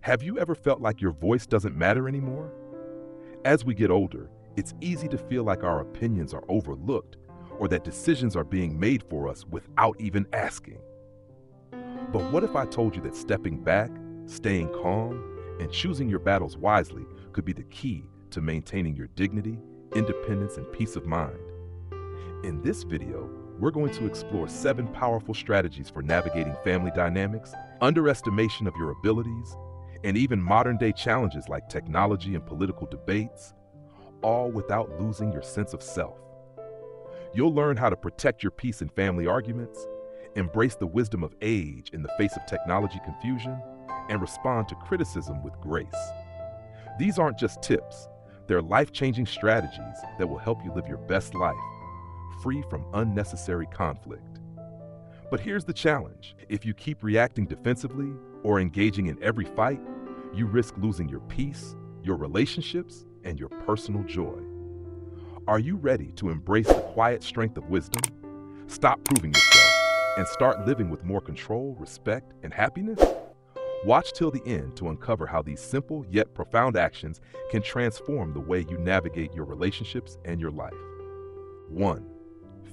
Have you ever felt like your voice doesn't matter anymore? As we get older, it's easy to feel like our opinions are overlooked or that decisions are being made for us without even asking. But what if I told you that stepping back, staying calm, and choosing your battles wisely could be the key to maintaining your dignity, independence, and peace of mind? In this video, we're going to explore 7 powerful strategies for navigating family dynamics, underestimation of your abilities, and even modern-day challenges like technology and political debates, all without losing your sense of self. You'll learn how to protect your peace in family arguments, embrace the wisdom of age in the face of technology confusion, and respond to criticism with grace. These aren't just tips, they're life-changing strategies that will help you live your best life, free from unnecessary conflict. But here's the challenge. If you keep reacting defensively or engaging in every fight, you risk losing your peace, your relationships, and your personal joy. Are you ready to embrace the quiet strength of wisdom? Stop proving yourself and start living with more control, respect, and happiness? Watch till the end to uncover how these simple yet profound actions can transform the way you navigate your relationships and your life. 1.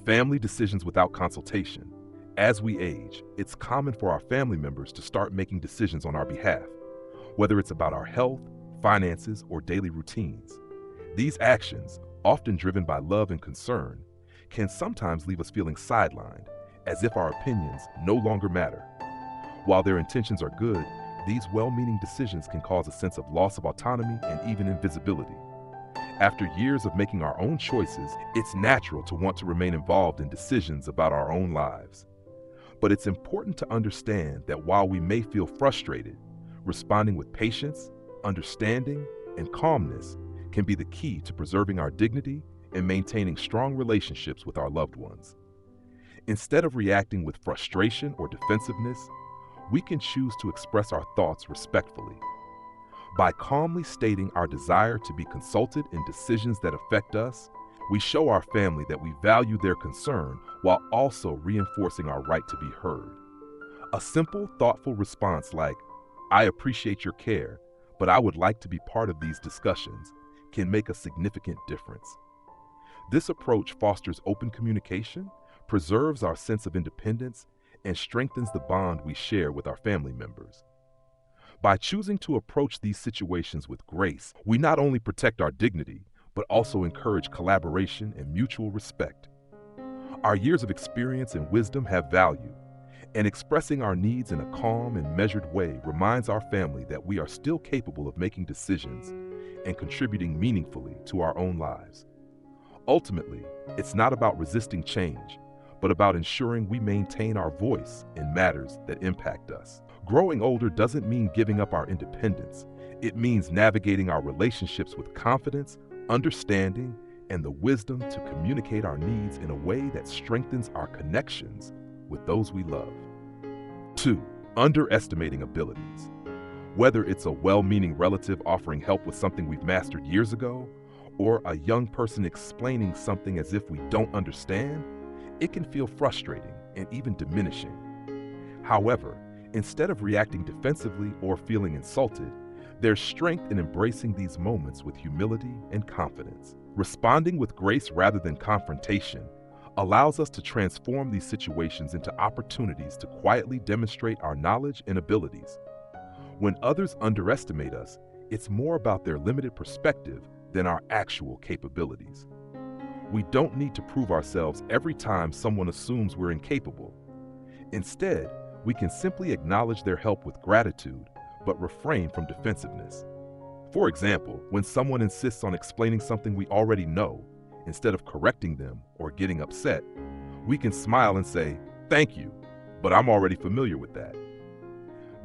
Family decisions without consultation. As we age, it's common for our family members to start making decisions on our behalf, whether it's about our health, finances, or daily routines. These actions, often driven by love and concern, can sometimes leave us feeling sidelined, as if our opinions no longer matter. While their intentions are good, these well-meaning decisions can cause a sense of loss of autonomy and even invisibility. After years of making our own choices, it's natural to want to remain involved in decisions about our own lives. But it's important to understand that while we may feel frustrated, responding with patience, understanding, and calmness can be the key to preserving our dignity and maintaining strong relationships with our loved ones. Instead of reacting with frustration or defensiveness, we can choose to express our thoughts respectfully. By calmly stating our desire to be consulted in decisions that affect us, we show our family that we value their concern while also reinforcing our right to be heard. A simple, thoughtful response like, "I appreciate your care, but I would like to be part of these discussions," can make a significant difference. This approach fosters open communication, preserves our sense of independence, and strengthens the bond we share with our family members. By choosing to approach these situations with grace, we not only protect our dignity, but also encourage collaboration and mutual respect. Our years of experience and wisdom have value, and expressing our needs in a calm and measured way reminds our family that we are still capable of making decisions and contributing meaningfully to our own lives. Ultimately, it's not about resisting change, but about ensuring we maintain our voice in matters that impact us. Growing older doesn't mean giving up our independence. It means navigating our relationships with confidence, understanding, and the wisdom to communicate our needs in a way that strengthens our connections with those we love. 2. Underestimating abilities. Whether it's a well-meaning relative offering help with something we've mastered years ago, or a young person explaining something as if we don't understand, it can feel frustrating and even diminishing. However, instead of reacting defensively or feeling insulted, there's strength in embracing these moments with humility and confidence. Responding with grace rather than confrontation allows us to transform these situations into opportunities to quietly demonstrate our knowledge and abilities. When others underestimate us, it's more about their limited perspective than our actual capabilities. We don't need to prove ourselves every time someone assumes we're incapable. Instead, we can simply acknowledge their help with gratitude, but refrain from defensiveness. For example, when someone insists on explaining something we already know, instead of correcting them or getting upset, we can smile and say, "Thank you, but I'm already familiar with that."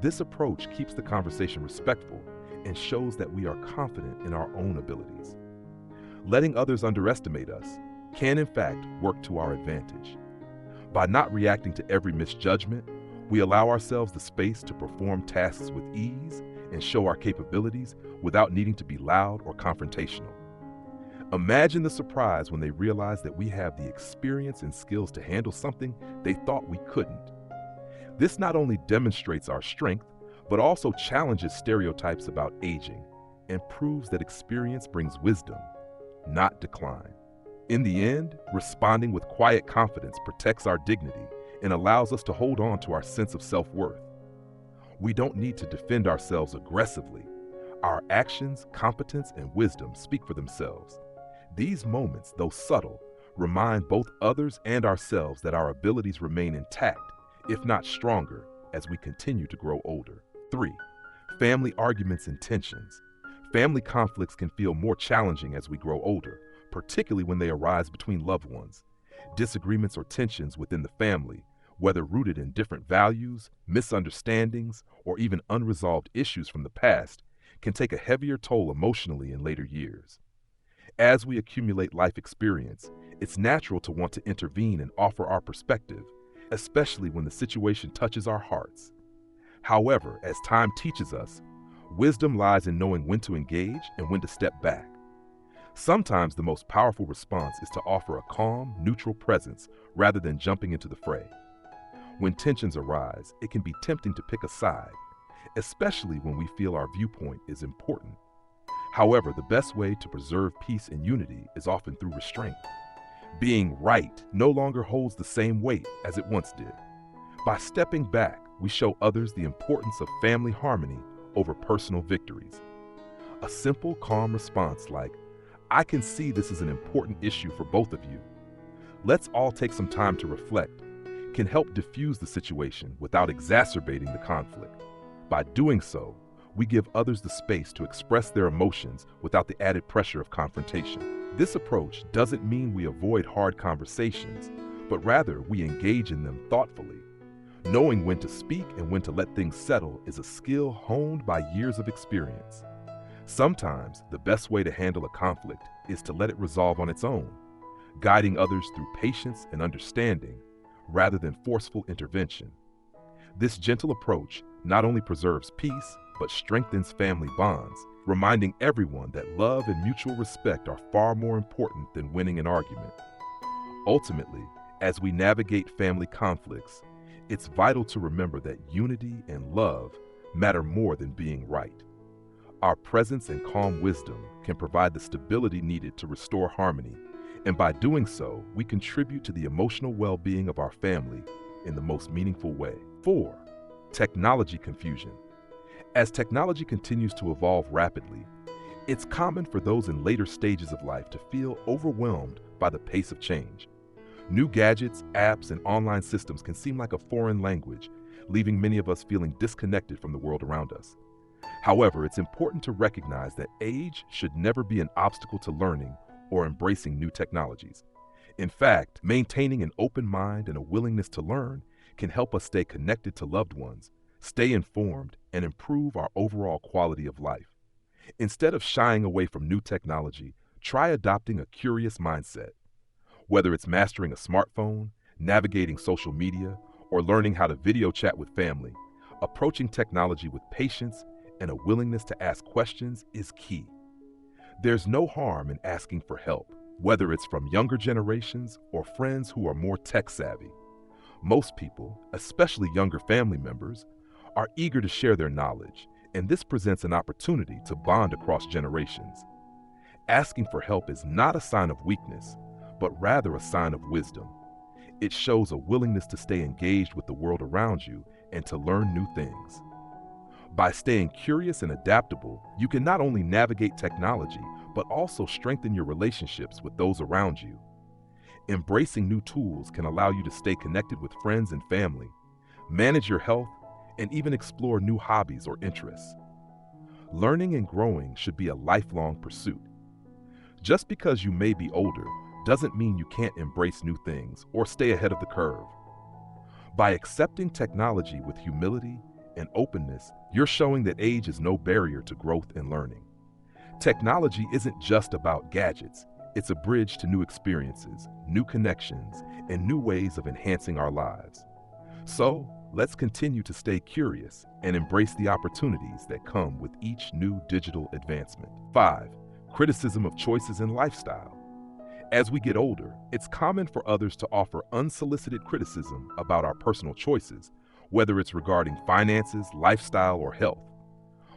This approach keeps the conversation respectful and shows that we are confident in our own abilities. Letting others underestimate us can, in fact, work to our advantage. By not reacting to every misjudgment, we allow ourselves the space to perform tasks with ease and show our capabilities without needing to be loud or confrontational. Imagine the surprise when they realize that we have the experience and skills to handle something they thought we couldn't. This not only demonstrates our strength, but also challenges stereotypes about aging and proves that experience brings wisdom, not decline. In the end, responding with quiet confidence protects our dignity and allows us to hold on to our sense of self-worth. We don't need to defend ourselves aggressively. Our actions, competence, and wisdom speak for themselves. These moments, though subtle, remind both others and ourselves that our abilities remain intact, if not stronger, as we continue to grow older. 3. Family arguments and tensions. Family conflicts can feel more challenging as we grow older, particularly when they arise between loved ones. Disagreements or tensions within the family, whether rooted in different values, misunderstandings, or even unresolved issues from the past, can take a heavier toll emotionally in later years. As we accumulate life experience, it's natural to want to intervene and offer our perspective, especially when the situation touches our hearts. However, as time teaches us, wisdom lies in knowing when to engage and when to step back. Sometimes the most powerful response is to offer a calm, neutral presence rather than jumping into the fray. When tensions arise, it can be tempting to pick a side, especially when we feel our viewpoint is important. However, the best way to preserve peace and unity is often through restraint. Being right no longer holds the same weight as it once did. By stepping back, we show others the importance of family harmony over personal victories. A simple, calm response like, "I can see this is an important issue for both of you. Let's all take some time to reflect," can help diffuse the situation without exacerbating the conflict. By doing so, we give others the space to express their emotions without the added pressure of confrontation. This approach doesn't mean we avoid hard conversations, but rather we engage in them thoughtfully. Knowing when to speak and when to let things settle is a skill honed by years of experience. Sometimes the best way to handle a conflict is to let it resolve on its own, guiding others through patience and understanding rather than forceful intervention. This gentle approach not only preserves peace, but strengthens family bonds, reminding everyone that love and mutual respect are far more important than winning an argument. Ultimately, as we navigate family conflicts, it's vital to remember that unity and love matter more than being right. Our presence and calm wisdom can provide the stability needed to restore harmony, and by doing so, we contribute to the emotional well-being of our family in the most meaningful way. 4. Technology confusion. As technology continues to evolve rapidly, it's common for those in later stages of life to feel overwhelmed by the pace of change. New gadgets, apps, and online systems can seem like a foreign language, leaving many of us feeling disconnected from the world around us. However, it's important to recognize that age should never be an obstacle to learning or embracing new technologies. In fact, maintaining an open mind and a willingness to learn can help us stay connected to loved ones, stay informed, and improve our overall quality of life. Instead of shying away from new technology, try adopting a curious mindset. Whether it's mastering a smartphone, navigating social media, or learning how to video chat with family, approaching technology with patience and a willingness to ask questions is key. There's no harm in asking for help, whether it's from younger generations or friends who are more tech-savvy. Most people, especially younger family members, are eager to share their knowledge, and this presents an opportunity to bond across generations. Asking for help is not a sign of weakness, but rather a sign of wisdom. It shows a willingness to stay engaged with the world around you and to learn new things. By staying curious and adaptable, you can not only navigate technology, but also strengthen your relationships with those around you. Embracing new tools can allow you to stay connected with friends and family, manage your health, and even explore new hobbies or interests. Learning and growing should be a lifelong pursuit. Just because you may be older doesn't mean you can't embrace new things or stay ahead of the curve. By accepting technology with humility and openness, you're showing that age is no barrier to growth and learning. Technology isn't just about gadgets, it's a bridge to new experiences, new connections, and new ways of enhancing our lives. So, let's continue to stay curious and embrace the opportunities that come with each new digital advancement. 5. Criticism of choices in lifestyle. As we get older, it's common for others to offer unsolicited criticism about our personal choices, whether it's regarding finances, lifestyle, or health.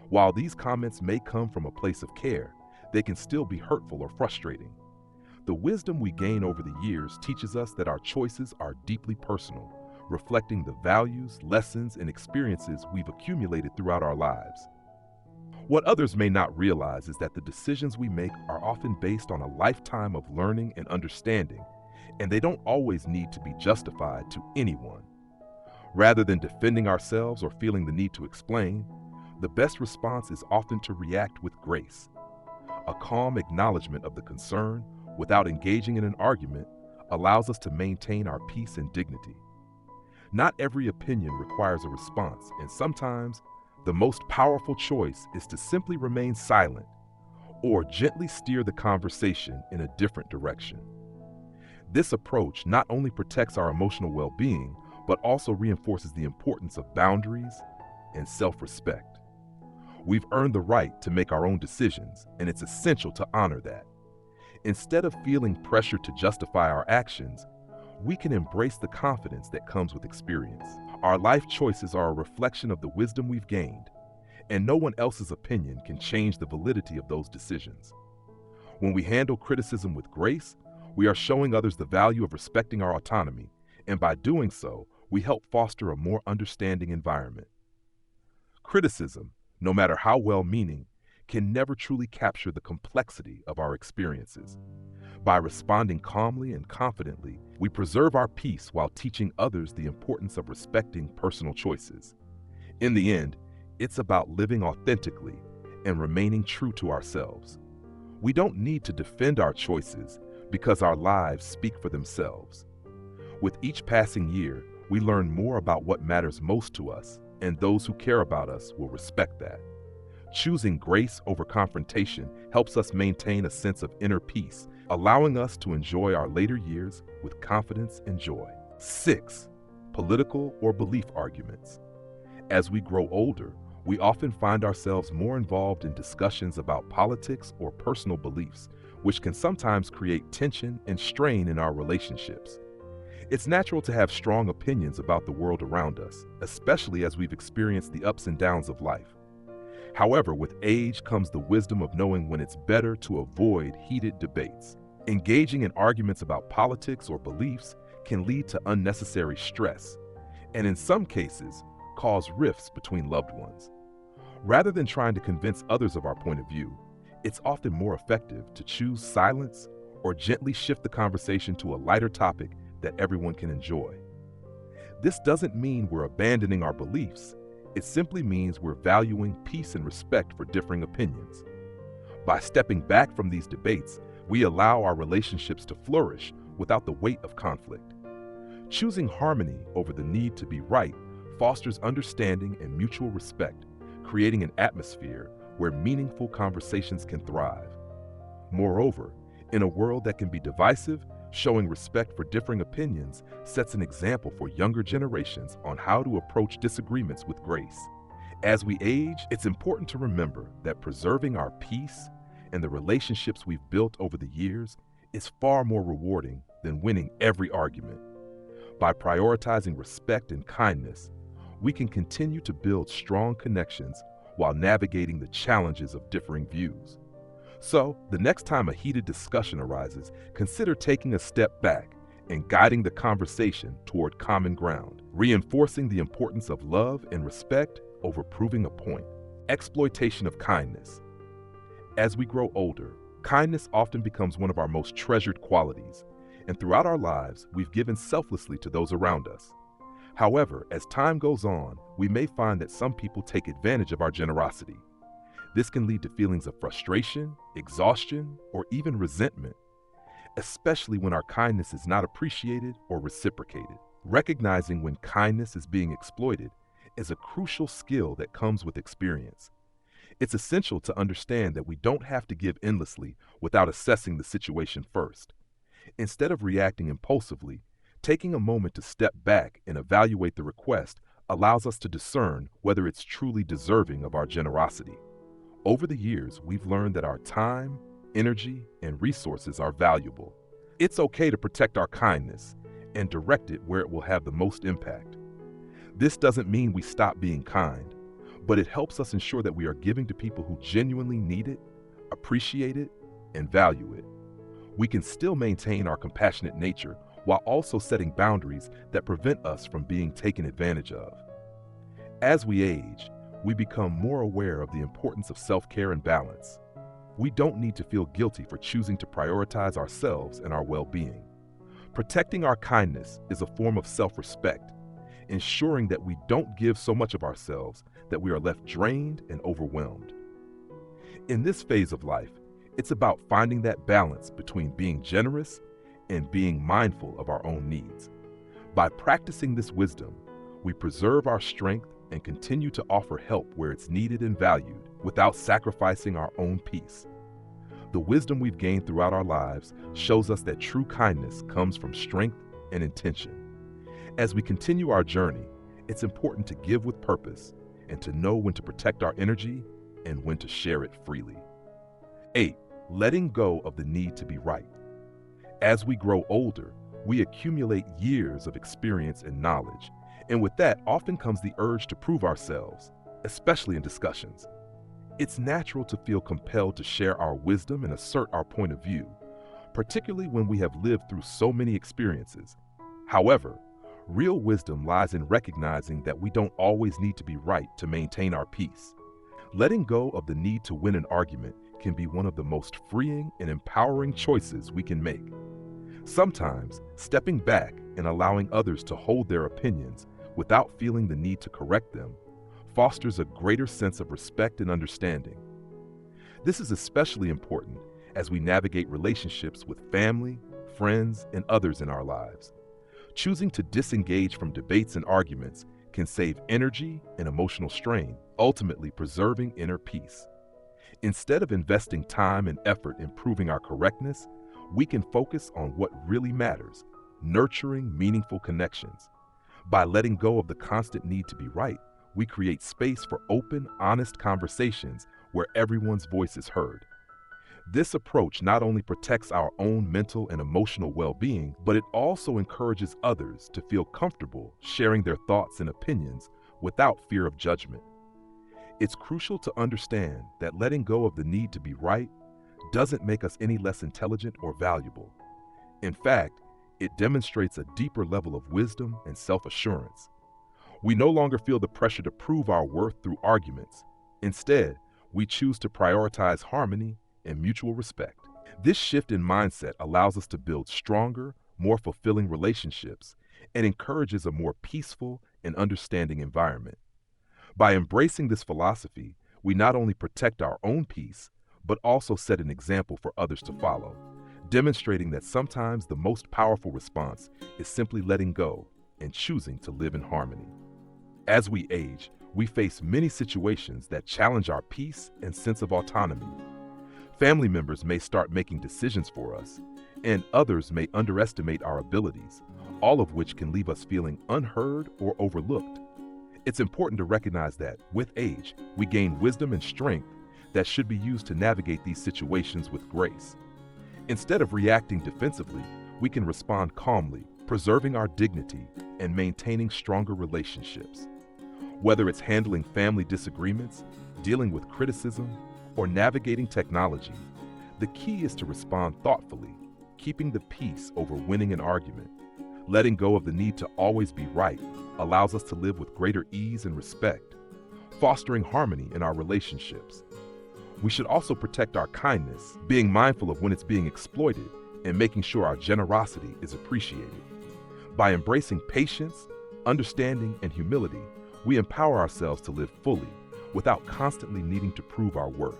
While these comments may come from a place of care, they can still be hurtful or frustrating. The wisdom we gain over the years teaches us that our choices are deeply personal, reflecting the values, lessons, and experiences we've accumulated throughout our lives. What others may not realize is that the decisions we make are often based on a lifetime of learning and understanding, and they don't always need to be justified to anyone. Rather than defending ourselves or feeling the need to explain, the best response is often to react with grace. A calm acknowledgement of the concern, without engaging in an argument, allows us to maintain our peace and dignity. Not every opinion requires a response, and sometimes the most powerful choice is to simply remain silent or gently steer the conversation in a different direction. This approach not only protects our emotional well-being, but also reinforces the importance of boundaries and self-respect. We've earned the right to make our own decisions, and it's essential to honor that. Instead of feeling pressure to justify our actions, we can embrace the confidence that comes with experience. Our life choices are a reflection of the wisdom we've gained, and no one else's opinion can change the validity of those decisions. When we handle criticism with grace, we are showing others the value of respecting our autonomy, and by doing so, we help foster a more understanding environment. Criticism, no matter how well-meaning, can never truly capture the complexity of our experiences. By responding calmly and confidently, we preserve our peace while teaching others the importance of respecting personal choices. In the end, it's about living authentically and remaining true to ourselves. We don't need to defend our choices because our lives speak for themselves. With each passing year, we learn more about what matters most to us, and those who care about us will respect that. Choosing grace over confrontation helps us maintain a sense of inner peace, allowing us to enjoy our later years with confidence and joy. 6. Political or belief arguments. As we grow older, we often find ourselves more involved in discussions about politics or personal beliefs, which can sometimes create tension and strain in our relationships. It's natural to have strong opinions about the world around us, especially as we've experienced the ups and downs of life. However, with age comes the wisdom of knowing when it's better to avoid heated debates. Engaging in arguments about politics or beliefs can lead to unnecessary stress, and in some cases, cause rifts between loved ones. Rather than trying to convince others of our point of view, it's often more effective to choose silence or gently shift the conversation to a lighter topic that everyone can enjoy. This doesn't mean we're abandoning our beliefs. It simply means we're valuing peace and respect for differing opinions. By stepping back from these debates, we allow our relationships to flourish without the weight of conflict. Choosing harmony over the need to be right fosters understanding and mutual respect, creating an atmosphere where meaningful conversations can thrive. Moreover, in a world that can be divisive, showing respect for differing opinions sets an example for younger generations on how to approach disagreements with grace. As we age, it's important to remember that preserving our peace and the relationships we've built over the years is far more rewarding than winning every argument. By prioritizing respect and kindness, we can continue to build strong connections while navigating the challenges of differing views. So, the next time a heated discussion arises, consider taking a step back and guiding the conversation toward common ground, reinforcing the importance of love and respect over proving a point. Exploitation of kindness. As we grow older, kindness often becomes one of our most treasured qualities, and throughout our lives, we've given selflessly to those around us. However, as time goes on, we may find that some people take advantage of our generosity. This can lead to feelings of frustration, exhaustion, or even resentment, especially when our kindness is not appreciated or reciprocated. Recognizing when kindness is being exploited is a crucial skill that comes with experience. It's essential to understand that we don't have to give endlessly without assessing the situation first. Instead of reacting impulsively, taking a moment to step back and evaluate the request allows us to discern whether it's truly deserving of our generosity. Over the years, we've learned that our time, energy, and resources are valuable. It's okay to protect our kindness and direct it where it will have the most impact. This doesn't mean we stop being kind, but it helps us ensure that we are giving to people who genuinely need it, appreciate it, and value it. We can still maintain our compassionate nature while also setting boundaries that prevent us from being taken advantage of. As we age, we become more aware of the importance of self-care and balance. We don't need to feel guilty for choosing to prioritize ourselves and our well-being. Protecting our kindness is a form of self-respect, ensuring that we don't give so much of ourselves that we are left drained and overwhelmed. In this phase of life, it's about finding that balance between being generous and being mindful of our own needs. By practicing this wisdom, we preserve our strength and continue to offer help where it's needed and valued without sacrificing our own peace. The wisdom we've gained throughout our lives shows us that true kindness comes from strength and intention. As we continue our journey, it's important to give with purpose and to know when to protect our energy and when to share it freely. 8. Letting go of the need to be right. As we grow older, we accumulate years of experience and knowledge, and with that often comes the urge to prove ourselves, especially in discussions. It's natural to feel compelled to share our wisdom and assert our point of view, particularly when we have lived through so many experiences. However, real wisdom lies in recognizing that we don't always need to be right to maintain our peace. Letting go of the need to win an argument can be one of the most freeing and empowering choices we can make. Sometimes, stepping back and allowing others to hold their opinions without feeling the need to correct them fosters a greater sense of respect and understanding. This is especially important as we navigate relationships with family, friends, and others in our lives. Choosing to disengage from debates and arguments can save energy and emotional strain, ultimately preserving inner peace. Instead of investing time and effort in proving our correctness, we can focus on what really matters, nurturing meaningful connections. By letting go of the constant need to be right, we create space for open, honest conversations where everyone's voice is heard. This approach not only protects our own mental and emotional well-being, but it also encourages others to feel comfortable sharing their thoughts and opinions without fear of judgment. It's crucial to understand that letting go of the need to be right doesn't make us any less intelligent or valuable. In fact, it demonstrates a deeper level of wisdom and self-assurance. We no longer feel the pressure to prove our worth through arguments. Instead, we choose to prioritize harmony and mutual respect. This shift in mindset allows us to build stronger, more fulfilling relationships and encourages a more peaceful and understanding environment. By embracing this philosophy, we not only protect our own peace, but also set an example for others to follow, demonstrating that sometimes the most powerful response is simply letting go and choosing to live in harmony. As we age, we face many situations that challenge our peace and sense of autonomy. Family members may start making decisions for us, and others may underestimate our abilities, all of which can leave us feeling unheard or overlooked. It's important to recognize that, with age, we gain wisdom and strength that should be used to navigate these situations with grace. Instead of reacting defensively, we can respond calmly, preserving our dignity and maintaining stronger relationships. Whether it's handling family disagreements, dealing with criticism, or navigating technology, the key is to respond thoughtfully, keeping the peace over winning an argument. Letting go of the need to always be right allows us to live with greater ease and respect, fostering harmony in our relationships. We should also protect our kindness, being mindful of when it's being exploited and making sure our generosity is appreciated. By embracing patience, understanding, and humility, we empower ourselves to live fully without constantly needing to prove our worth.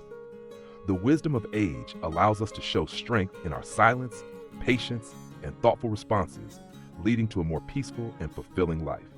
The wisdom of age allows us to show strength in our silence, patience, and thoughtful responses, leading to a more peaceful and fulfilling life.